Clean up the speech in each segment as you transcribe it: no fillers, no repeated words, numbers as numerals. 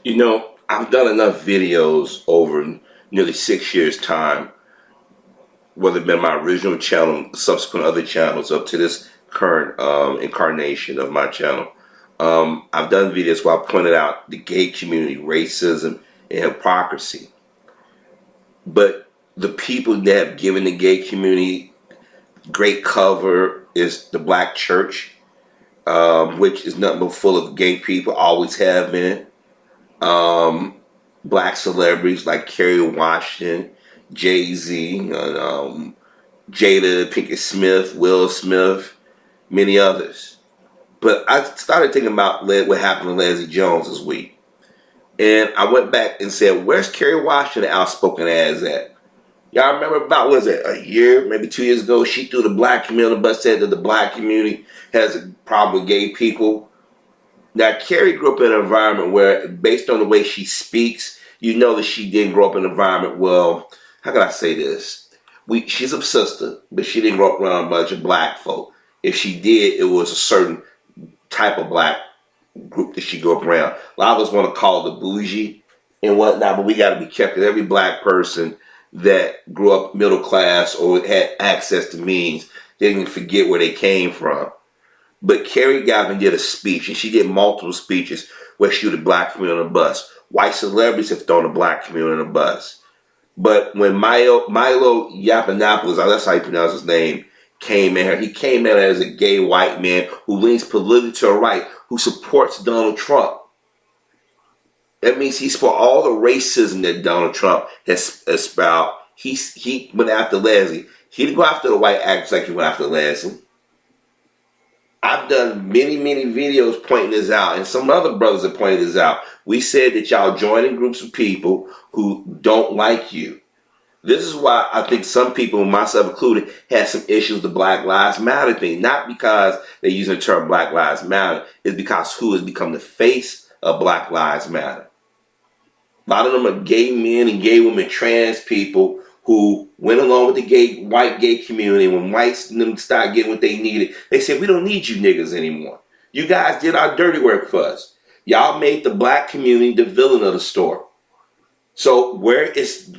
You know, I've done enough videos over nearly 6 years' time, whether it been my original channel, subsequent other channels, up to this current incarnation of my channel. I've done videos where I pointed out the gay community, racism, and hypocrisy. But the people that have given the gay community great cover is the black church, which is nothing but full of gay people, always have been. Black celebrities like Kerry Washington, Jay-Z, Jada Pinkett Smith, Will Smith, many others. But I started thinking about what happened to Leslie Jones this week. And I went back and said, where's Kerry Washington outspoken as at? Y'all remember about, what was it, a year, maybe 2 years ago, she threw the black community, but said that the black community has a problem with gay people. Now, Kerry grew up in an environment where, based on the way she speaks, you know that she didn't grow up in an environment, well, how can I say this? She's a sister, but she didn't grow up around a bunch of black folk. If she did, it was a certain type of black group that she grew up around. A lot of us want to call the bougie and whatnot, but we got to be careful. Every black person that grew up middle class or had access to means, they didn't forget where they came from. But Kerry Gavin did a speech, and she did multiple speeches where she threw the black community on the bus. White celebrities have thrown the black community on the bus. But when Milo Yiannopoulos, that's how you pronounce his name, came in here, he came in as a gay white man who leans politically to the right, who supports Donald Trump. That means he supports all the racism that Donald Trump has espoused. He went after Leslie. He didn't go after the white actors like he went after Leslie. I've done many videos pointing this out, and some other brothers have pointed this out. We said that y'all joining groups of people who don't like you. This is why I think some people, myself included, had some issues with the Black Lives Matter thing. Not because they're using the term Black Lives Matter. It's because who has become the face of Black Lives Matter. A lot of them are gay men and gay women, trans people who went along with the white gay community. When whites and them started getting what they needed, they said, we don't need you niggas anymore. You guys did our dirty work for us. Y'all made the black community the villain of the story. So where is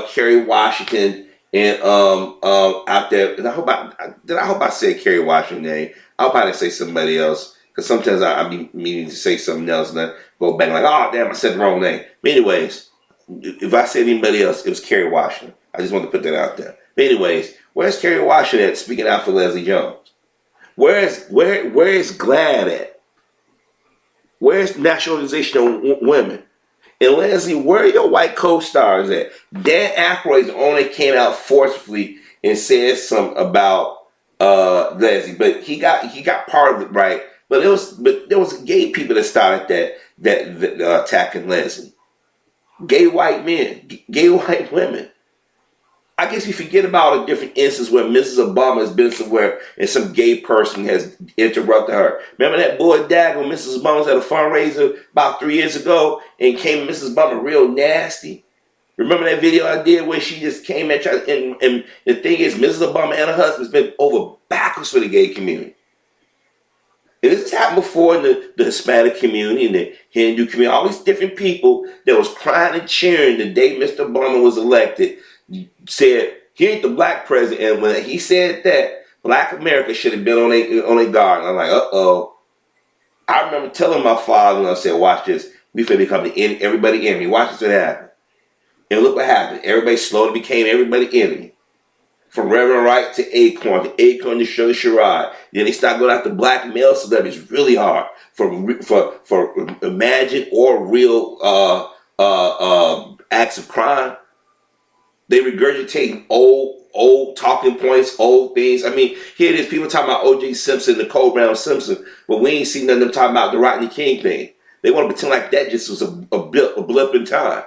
Kerry Washington and out there? And I hope I said Kerry Washington's name. I'll probably say somebody else, because sometimes I be meaning to say something else and then go back like, oh damn, I said the wrong name. But anyways, if I said anybody else, it was Kerry Washington. I just want to put that out there. But anyways, where's Kerry Washington at speaking out for Leslie Jones? Where is GLAAD at? Where's National Organization of Women? And Leslie, where are your white co-stars at? Dan Aykroyd's only came out forcefully and said something about Leslie, but he got part of it right. But there was gay people that started that attacking Leslie. Gay white men, gay white women. I guess we forget about a different instance where Mrs. Obama has been somewhere and some gay person has interrupted her. Remember that boy Dag when Mrs. Obama was at a fundraiser about 3 years ago and came Mrs. Obama real nasty? Remember that video I did where she just came and tried, and the thing is, Mrs. Obama and her husband's been over backwards for the gay community. And this has happened before in the Hispanic community and the Hindu community. All these different people that was crying and cheering the day Mr. Obama was elected said, he ain't the black president. And when he said that, black America should have been on a guard. And I'm like, uh-oh. I remember telling my father, and I said, watch this. We finna become everybody enemy. Watch this what happen. And look what happened. Everybody slowly became everybody enemy. From Reverend Wright to Acorn to Sugar Sherrod. Then they start going after black male celebrities really hard for imagined or real acts of crime. They regurgitate old talking points, old things. I mean, here it is, people talking about O.J. Simpson, Nicole Brown Simpson, but we ain't seen none of them talking about the Rodney King thing. They want to pretend like that just was a blip in time.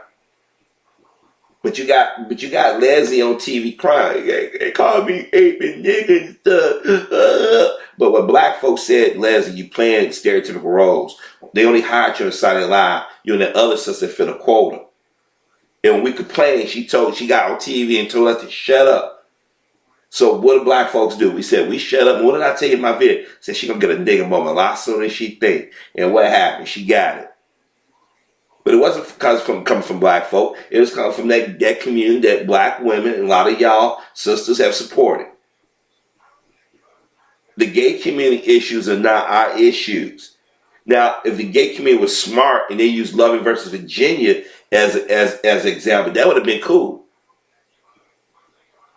But you got Leslie on TV crying. They call me ape and nigga and stuff. But what black folks said, Leslie, you playing stereotypical roles. They only hired you on Saturday Night Live. You and that other sister fit a quota. And when we complained, she got on TV and told us to shut up. So what do black folks do? We said, we shut up. And what did I tell you in my video? I said she gonna get a nigga moment a lot sooner than she think. And what happened? She got it. But it wasn't because coming from black folk. It was coming from that community that black women and a lot of y'all sisters have supported. The gay community issues are not our issues. Now, if the gay community was smart and they used Loving versus Virginia as an example, that would have been cool.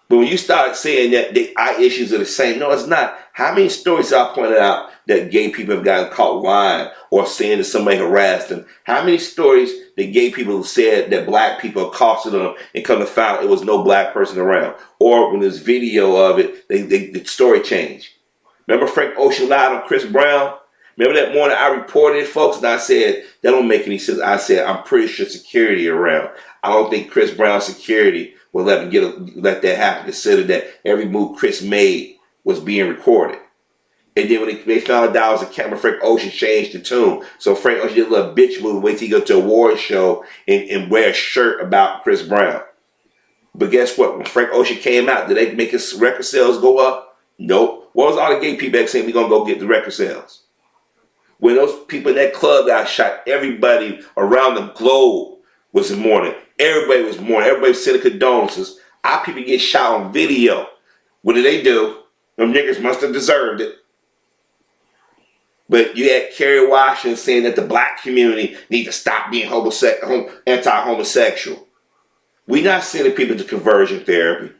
But when you start saying that our issues are the same, no, it's not. How many stories I pointed out that gay people have gotten caught lying or saying that somebody harassed them? How many stories that gay people have said that black people accosted them and come to find out it was no black person around? Or when there's video of it, the story changed. Remember Frank Ocean lied on Chris Brown? Remember that morning I reported it, folks, and I said, that don't make any sense. I said, I'm pretty sure security around. I don't think Chris Brown's security will let that happen. Consider that every move Chris made was being recorded. And then when they found out that was a camera, Frank Ocean changed the tune. So Frank Ocean did a little bitch move, wait till he go to a award show and wear a shirt about Chris Brown. But guess what? When Frank Ocean came out, did they make his record sales go up? Nope. What was all the gay people saying we gonna go get the record sales? When those people in that club got shot, everybody around the globe was mourning. Everybody was mourning. Everybody was sending condolences. Our people get shot on video. What did they do? Them niggas must have deserved it. But you had Kerry Washington saying that the black community need to stop being anti-homosexual. We're not sending people to conversion therapy.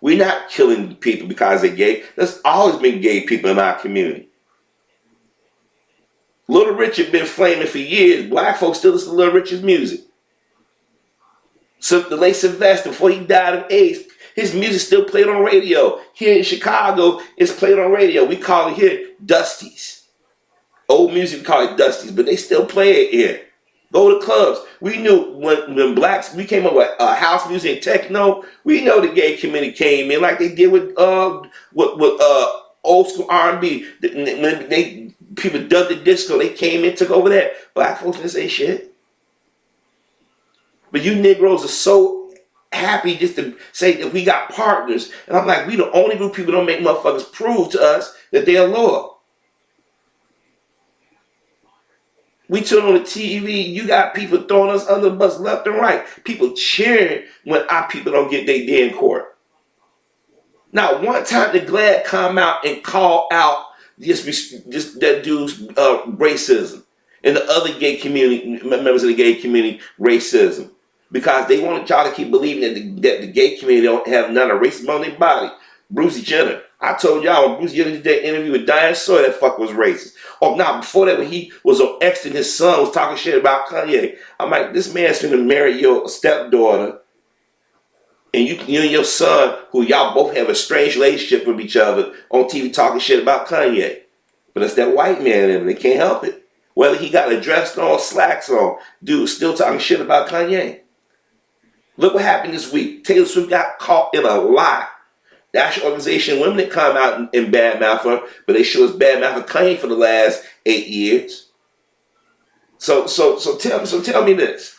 We're not killing people because they're gay. There's always been gay people in our community. Little Richard been flaming for years. Black folks still listen to Little Richard's music. So the late Sylvester, before he died of AIDS, his music still played on radio. Here in Chicago, it's played on radio. We call it here Dusties. Old music, we call it Dusties, but they still play it here. Go to clubs. We knew when blacks, we came up with house music and techno, we know the gay community came in like they did with old school R&B. When people dubbed the disco, they came in, took over that. Black folks didn't say shit. But you Negroes are so happy just to say that we got partners. And I'm like, we the only group of people don't make motherfuckers prove to us that they're loyal. We turn on the TV, you got people throwing us under the bus left and right. People cheering when our people don't get their day in court. Now, one time the GLAAD come out and call out just that dude's racism and the other gay community, members of the gay community, racism. Because they wanted y'all to keep believing that the gay community don't have none of racism on their body. Brucey Jenner. I told y'all when Brucey Jenner did that interview with Diane Sawyer, that fuck was racist. Oh, now before that, when he was on X and his son was talking shit about Kanye, I'm like, this man's finna marry your stepdaughter, and you and your son, who y'all both have a strange relationship with each other, on TV talking shit about Kanye. But it's that white man in him. They can't help it. Whether he got a dress on or slacks on, dude still talking shit about Kanye. Look what happened this week. Taylor Swift got caught in a lie. The actual organization, women that come out and badmouth her, but they show us badmouth Kanye for the last 8 years. So tell me this.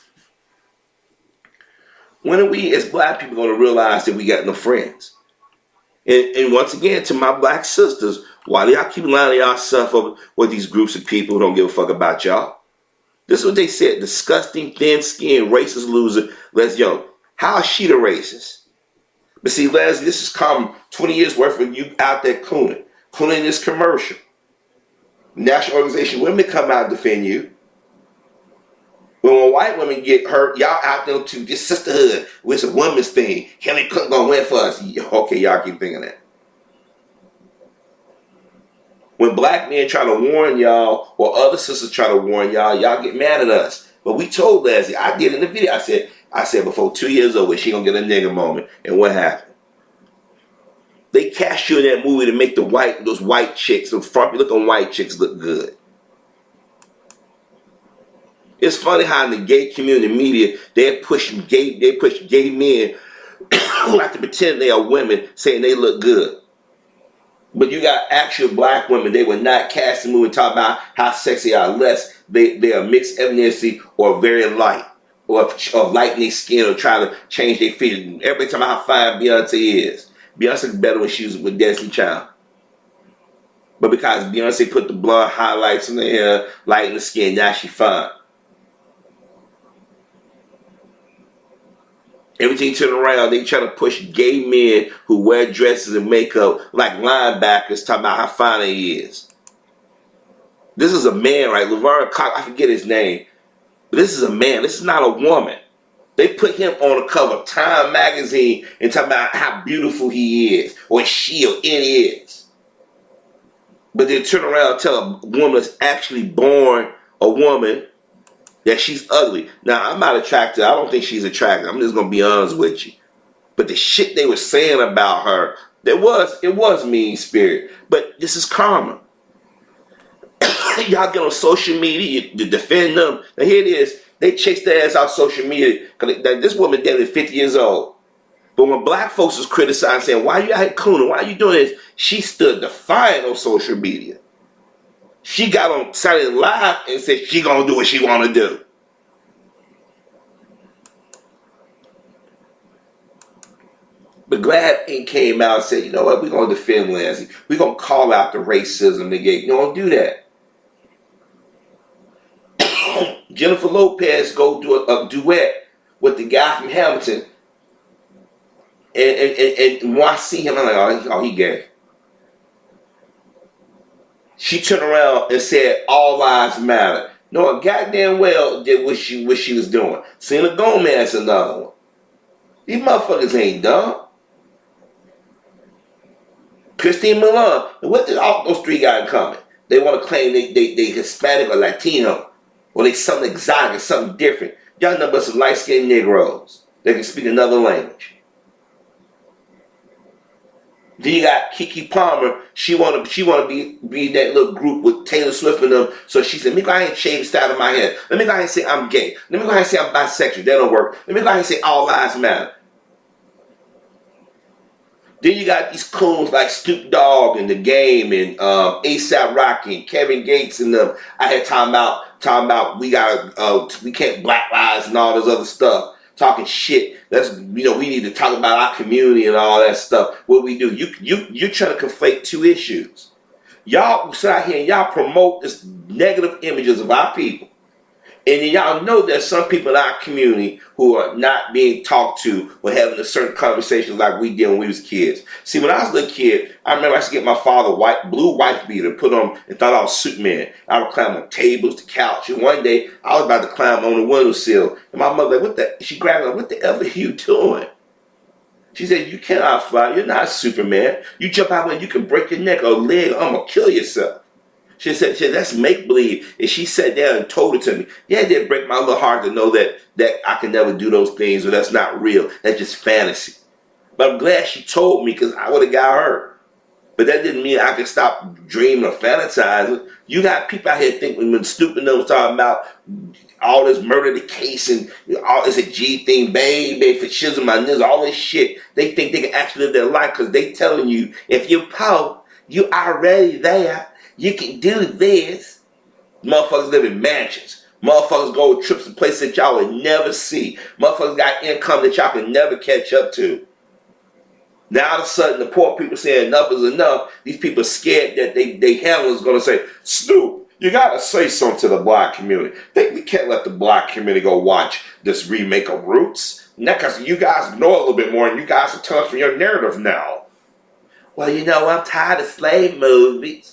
When are we as black people going to realize that we got no friends? And once again, to my black sisters, why do y'all keep lining yourself up with these groups of people who don't give a fuck about y'all? This is what they said. Disgusting, thin-skinned, racist loser. Les Young. How is she the racist? But see, Leslie, this has come 20 years worth of you out there cooning this commercial. National organization women come out and defend you. When white women get hurt, y'all out there to this sisterhood. It's a woman's thing. Hillary Clinton gonna win for us. Okay, y'all keep thinking that. When black men try to warn y'all, or other sisters try to warn y'all, y'all get mad at us. But we told Leslie, I did in the video, I said before 2 years old, she gonna get a nigga moment. And what happened? They cast you in that movie to make those white chicks, those frumpy looking white chicks look good. It's funny how in the gay community media, they push gay men who like to pretend they are women, saying they look good. But you got actual black women, they would not cast the movie and talk about how sexy they are unless they are mixed ethnicity or very light, or of lightening skin, or trying to change their features. Everybody talking about how fine Beyonce is. Beyonce is better when she was with Destiny Child. But because Beyonce put the blonde highlights in her hair, lighten the skin, now she fine. Everything turn around, they try to push gay men who wear dresses and makeup like linebackers, talking about how fine he is. This is a man, right? Laverne Cox, I forget his name. But this is a man. This is not a woman. They put him on the cover of Time magazine and talk about how beautiful he is, or she, or it is. But then turn around and tell a woman that's actually born a woman that she's ugly. Now, I'm not attracted. I don't think she's attractive. I'm just going to be honest with you. But the shit they were saying about her, it was mean spirit. But this is karma. Y'all get on social media to defend them. Now here it is. They chase their ass off social media. Cause this woman dead at 50 years old. But when black folks was criticizing, saying, why you out here cooning? Why you doing this? She stood defiant on social media. She got on Saturday Night Live and said she gonna do what she wanna do. But Glad Inc. came out and said, you know what, we're gonna defend Lansing. We're gonna call out the racism they gave. You don't do that. Jennifer Lopez go do a duet with the guy from Hamilton, and when I see him, I'm like, oh, he gay. She turned around and said, all lives matter. No, goddamn well did what she was doing. Selena Gomez, another one. These motherfuckers ain't dumb. Christine Milan, what did all those three got in common? They want to claim they Hispanic or Latino. Or they something exotic, something different. Y'all know about some light-skinned Negroes that can speak another language. Then you got Keke Palmer. She wanna be that little group with Taylor Swift and them. So she said, let me go ahead and shave the style of my head. Let me go ahead and say I'm gay. Let me go ahead and say I'm bisexual. That don't work. Let me go ahead and say all lives matter. Then you got these coons like Snoop Dogg and The Game and A$AP Rocky and Kevin Gates and them. I had talking about we can't black lives and all this other stuff. Talking shit. We need to talk about our community and all that stuff. What we do, you're trying to conflate two issues. Y'all sit out here and y'all promote this negative images of our people. And y'all know there's some people in our community who are not being talked to or having a certain conversation like we did when we was kids. See, when I was a little kid, I remember I used to get my father blue wife beater, put on, and thought I was Superman. I would climb on tables, the couch, and one day I was about to climb on the windowsill, and my mother she grabbed me, what the hell are you doing? She said, you cannot fly, you're not Superman. You jump out when you can break your neck or leg, or I'm going to kill yourself. She said, that's make-believe. And she sat down and told it to me. Yeah, it did break my little heart to know that I can never do those things, or that's not real. That's just fantasy. But I'm glad she told me, because I would have got hurt. But that didn't mean I could stop dreaming or fantasizing. You got people out here thinking when stupid was talking about all this murder the case and all this a G thing, baby, for shizzle my nizzle, all this shit. They think they can actually live their life because they telling you, if you're poor, you already there. You can do this. Motherfuckers live in mansions. Motherfuckers go on trips to places that y'all would never see. Motherfuckers got income that y'all can never catch up to. Now all of a sudden the poor people saying enough is enough. These people are scared that they handlers going to say, Snoop, you got to say something to the black community. We can't let the black community go watch this remake of Roots. Because you guys know a little bit more and you guys are telling us from your narrative now. Well, I'm tired of slave movies.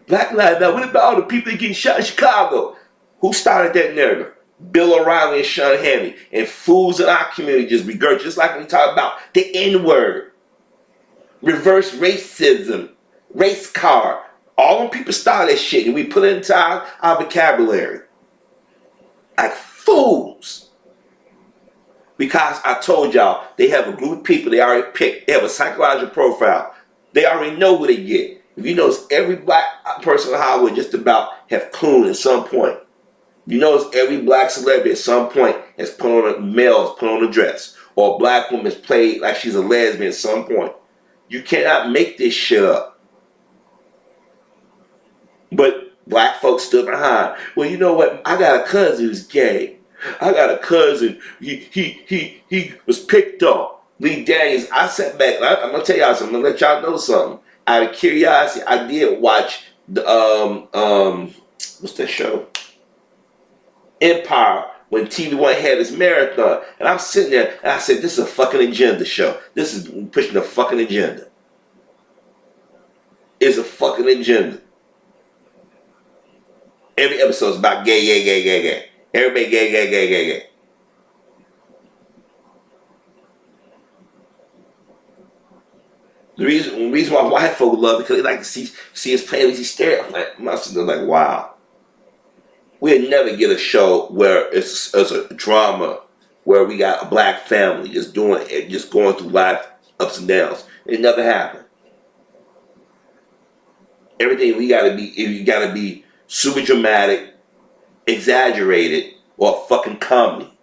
Black Lives Matter. What about all the people that getting shot in Chicago? Who started that narrative? Bill O'Reilly and Sean Hannity. And fools in our community just regurgitate. Just like when we talk about the N-word. Reverse racism. Race card. All them people started that shit and we put it into our vocabulary. Like fools. Because I told y'all, they have a group of people they already picked. They have a psychological profile. They already know who they get. If you notice, every black person in Hollywood just about have cooned at some point. You notice every black celebrity at some point has put on a dress. Or a black woman has played like she's a lesbian at some point. You cannot make this shit up. But black folks stood behind. Well, you know what? I got a cousin who's gay. I got a cousin, he was picked up. Lee Daniels, I sat back, and I'm going to tell y'all something. I'm going to let y'all know something. Out of curiosity, I did watch the what's that show? Empire when TV One had this marathon, and I'm sitting there and I said, "This is a fucking agenda show. This is pushing a fucking agenda. It's a fucking agenda. Every episode is about gay, gay, gay, gay, gay. Everybody gay, gay, gay, gay, gay." The reason why white folk love it because they like to see us playing these stereotypes. My sister's like, wow. We'll never get a show where it's a drama where we got a black family just doing it, just going through life ups and downs. It never happened. Everything you gotta be super dramatic, exaggerated, or fucking comedy.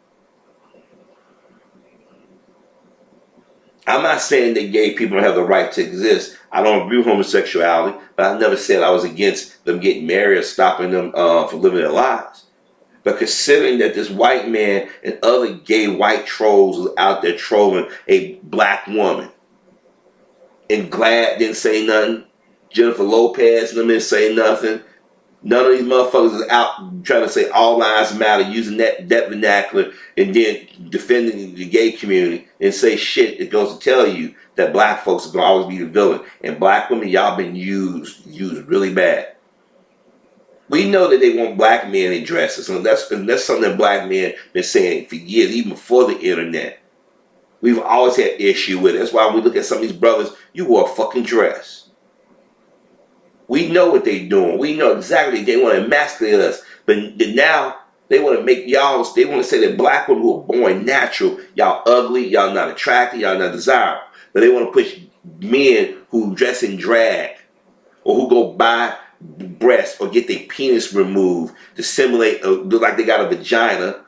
I'm not saying that gay people don't have the right to exist. I don't agree with homosexuality, but I never said I was against them getting married or stopping them from living their lives. But considering that this white man and other gay white trolls was out there trolling a black woman, and Glad didn't say nothing, Jennifer Lopez and them didn't say nothing, none of these motherfuckers is out trying to say all lives matter, using that vernacular, and then defending the gay community and say shit that goes to tell you that black folks are going to always be the villain. And black women, y'all been used really bad. We know that they want black men in dresses, and that's something that black men been saying for years, even before the internet. We've always had issue with it. That's why when we look at some of these brothers, you wore a fucking dress. We know what they're doing. We know exactly they want to emasculate us. But now they want to make y'all, they want to say that black women who are born natural, y'all ugly, y'all not attractive, y'all not desirable. But they want to push men who dress in drag or who go buy breasts or get their penis removed to simulate, look like they got a vagina.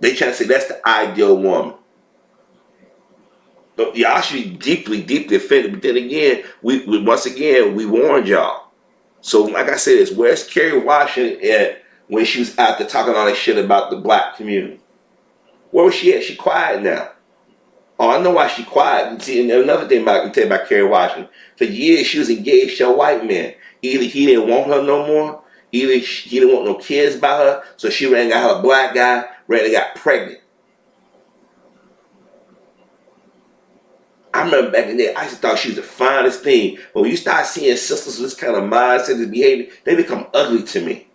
They trying to say that's the ideal woman. Y'all should be deeply, deeply offended. But then again, we once again, we warned y'all. So like I said, where's Kerry Washington at when she was out there talking all that shit about the black community? Where was she at? She quiet now. Oh, I know why she quiet. See, and another thing I can tell you about Kerry Washington. For years, she was engaged to a white man. Either he didn't want her no more, either he didn't want no kids by her, so she ran and got her a black guy, ran and got pregnant. I remember back in there, I just thought she was the finest thing. But when you start seeing sisters with this kind of mindset and behavior, they become ugly to me.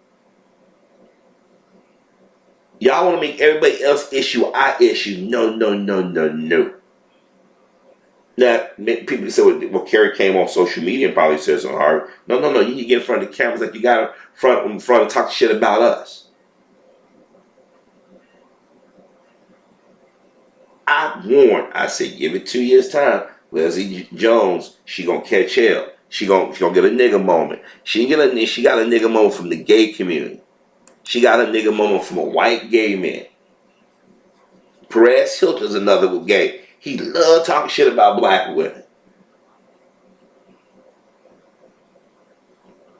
Y'all want to make everybody else issue our issue. No, no, no, no, no. Now, people say, well, Carrie came on social media and probably said something hard. No, no, no. You need to get in front of the cameras like you got in front and talk shit about us. I warned. I said, give it 2 years time. Leslie Jones, she gonna catch hell. She gonna get a nigga moment. She got a nigga moment from the gay community. She got a nigga moment from a white gay man. Perez Hilton's another gay. He loved talking shit about black women.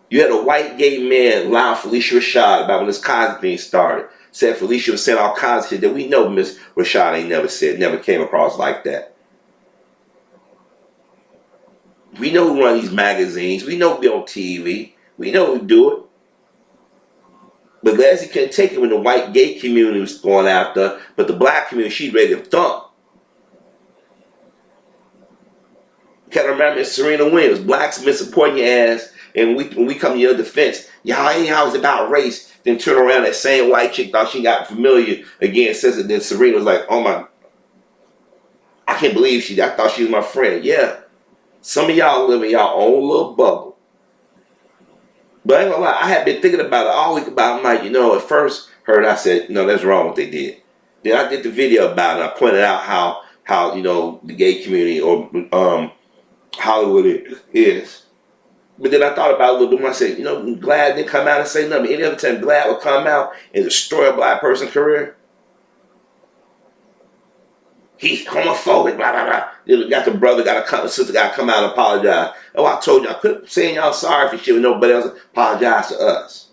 You had a white gay man lie Felicia Rashad about when this Cosby thing started. Said Felicia was saying all kinds of shit that we know Miss Rashad ain't never said, never came across like that. We know who run these magazines. We know we on TV. We know who do it. But Leslie couldn't take it when the white gay community was going after her, but the black community, she's ready to thump. You gotta remember Serena Williams, blacks been supporting your ass, and when we come to your defense, y'all ain't always about race. Then turn around, that same white chick thought she got familiar again, says it. Then Serena was like, oh my, I can't believe I thought she was my friend. Yeah. Some of y'all live in y'all own little bubble. But I ain't gonna lie, I had been thinking about it all week about it. I'm like, at first I said, no, that's wrong what they did. Then I did the video about it, and I pointed out how the gay community or Hollywood is. But then I thought about it a little bit more. I said, Glad didn't come out and say nothing. Any other time Glad would come out and destroy a black person's career. He's homophobic, blah, blah, blah. Then got the sister got to come out and apologize. Oh, I told you, I quit saying y'all sorry for shit when nobody else apologized to us.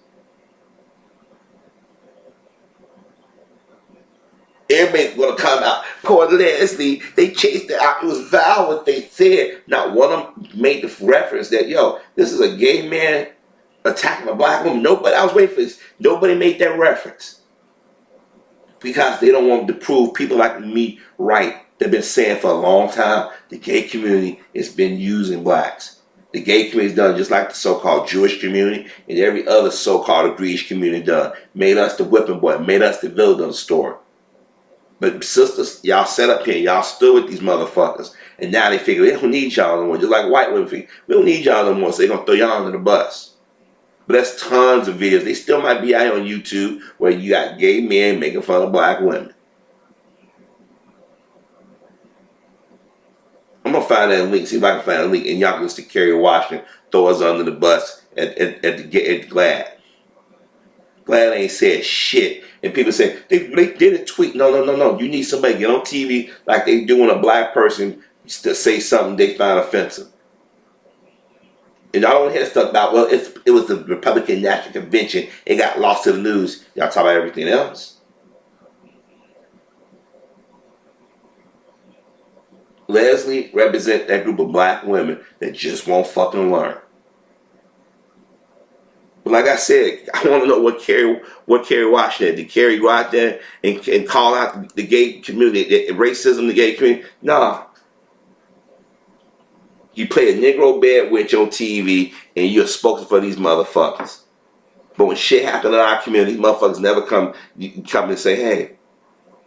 Everybody gonna come out. Poor Leslie, they chased it out. It was vile what they said. Not one of them made the reference that, this is a gay man attacking a black woman. Nobody, I was waiting for this. Nobody made that reference. because they don't want to prove people like me right. They've been saying for a long time the gay community has been using blacks. The gay community is done just like the so-called Jewish community and every other so-called Greek community done. Made us the whipping boy, made us the villain of the story. But sisters, y'all sat up here, y'all stood with these motherfuckers, and now they figure they don't need y'all no more. Just like white women figure, we don't need y'all no more, so they're going to throw y'all under the bus. But that's tons of videos. They still might be out on YouTube where you got gay men making fun of black women. I'm going to find that link, see if I can find a link, and y'all can listen to Kerry Washington throw us under the bus at the GLAAD. GLAAD ain't said shit. And people say, they did a tweet. No. You need somebody to get on TV like they doing a black person to say something they find offensive. And y'all don't hear stuff about, well, it was the Republican National Convention. It got lost to the news. Y'all talk about everything else. Leslie represents that group of black women that just won't fucking learn. But like I said, I want to know what Kerry Washington did. Did Kerry go out there and call out the gay community, the racism, the gay community? No. You play a Negro bad witch on TV and you're spokesman for these motherfuckers. But when shit happen in our community, these motherfuckers never come and say, hey.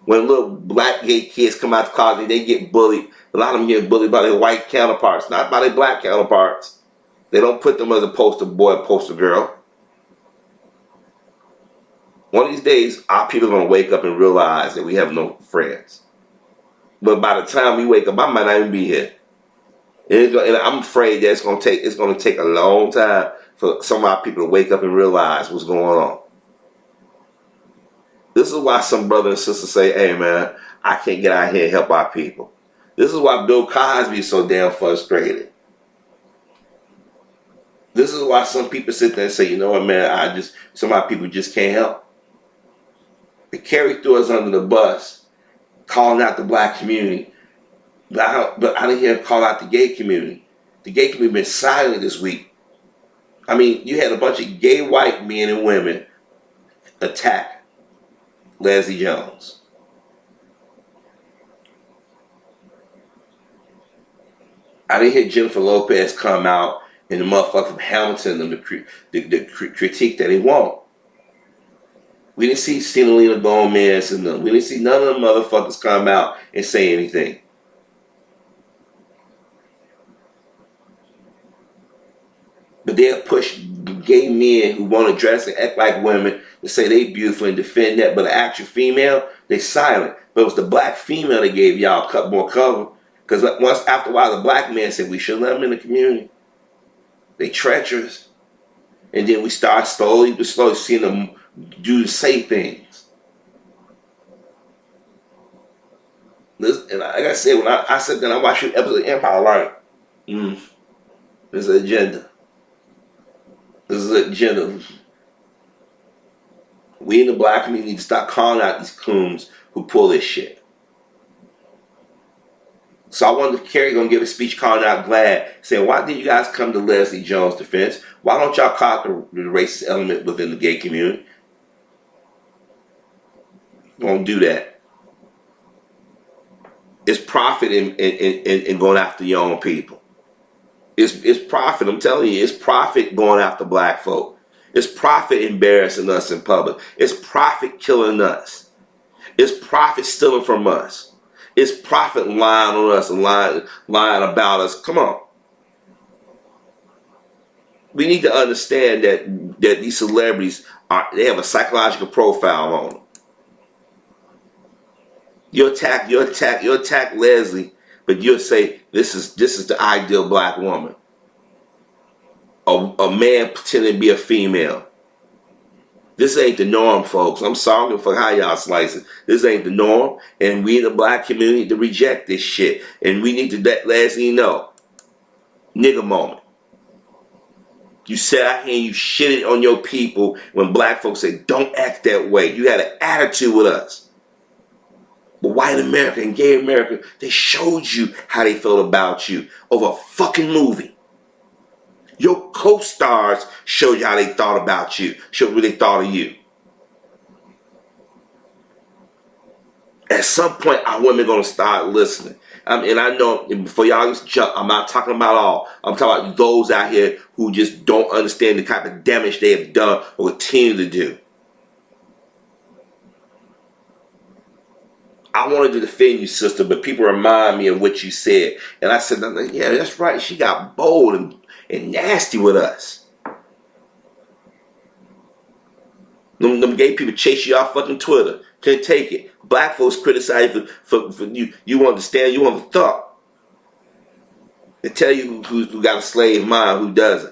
When little black gay kids come out to college, they get bullied. A lot of them get bullied by their white counterparts, not by their black counterparts. They don't put them as a poster boy, poster girl. One of these days, our people are going to wake up and realize that we have no friends. But by the time we wake up, I might not even be here. And I'm afraid that it's going to take a long time for some of our people to wake up and realize what's going on. This is why some brothers and sisters say, hey man, I can't get out here and help our people. This is why Bill Cosby is so damn frustrated. This is why some people sit there and say, you know what man, some of our people just can't help. They carry threw us under the bus, calling out the black community. But I didn't hear him call out the gay community. The gay community been silent this week. I mean, you had a bunch of gay white men and women attack Leslie Jones. I didn't hear Jennifer Lopez come out and the motherfucker from Hamilton and the critique that he won't. We didn't see Selena Gomez and we didn't see none of them motherfuckers come out and say anything. But they'll push gay men who want to dress and act like women to say they beautiful and defend that, but the actual female, they silent. But it was the black female that gave y'all more cover. Because after a while, the black man said we shouldn't let them in the community. They treacherous. And then we start slowly seeing them say things. Listen, and like I said, when I sat down, I watched an episode of Empire, like, there's an agenda. This is an agenda. We in the black community need to stop calling out these coons who pull this shit. So I wonder if Kerry gonna give a speech calling out GLAAD, saying, why did you guys come to Leslie Jones' defense? Why don't y'all call out the racist element within the gay community? Won't do that. It's profit in going after your own people. It's profit, I'm telling you, it's profit going after black folk. It's profit embarrassing us in public. It's profit killing us. It's profit stealing from us. It's profit lying on us and lying about us. Come on. We need to understand that these celebrities they have a psychological profile on them. You attack Leslie, but you'll say this is the ideal black woman. A man pretending to be a female. This ain't the norm, folks. I'm sorry for how y'all slice it. This ain't the norm, and we in the black community need to reject this shit. And we need to let Leslie know. Nigga moment. You sat out here and you shitted on your people when black folks say, don't act that way. You had an attitude with us. But white America and gay America, they showed you how they felt about you over a fucking movie. Your co-stars showed you how they thought about you, showed what they thought of you. At some point, our women gonna start listening. And I know, before y'all jump, I'm not talking about all. I'm talking about those out here who just don't understand the type of damage they have done or continue to do. I wanted to defend you, sister, but people remind me of what you said. And I said, yeah, that's right. She got bold and nasty with us. Them gay people chase you off fucking Twitter. Can't take it. Black folks criticize you for you. You want to stand, you want to talk. They tell you who got a slave mind, who doesn't.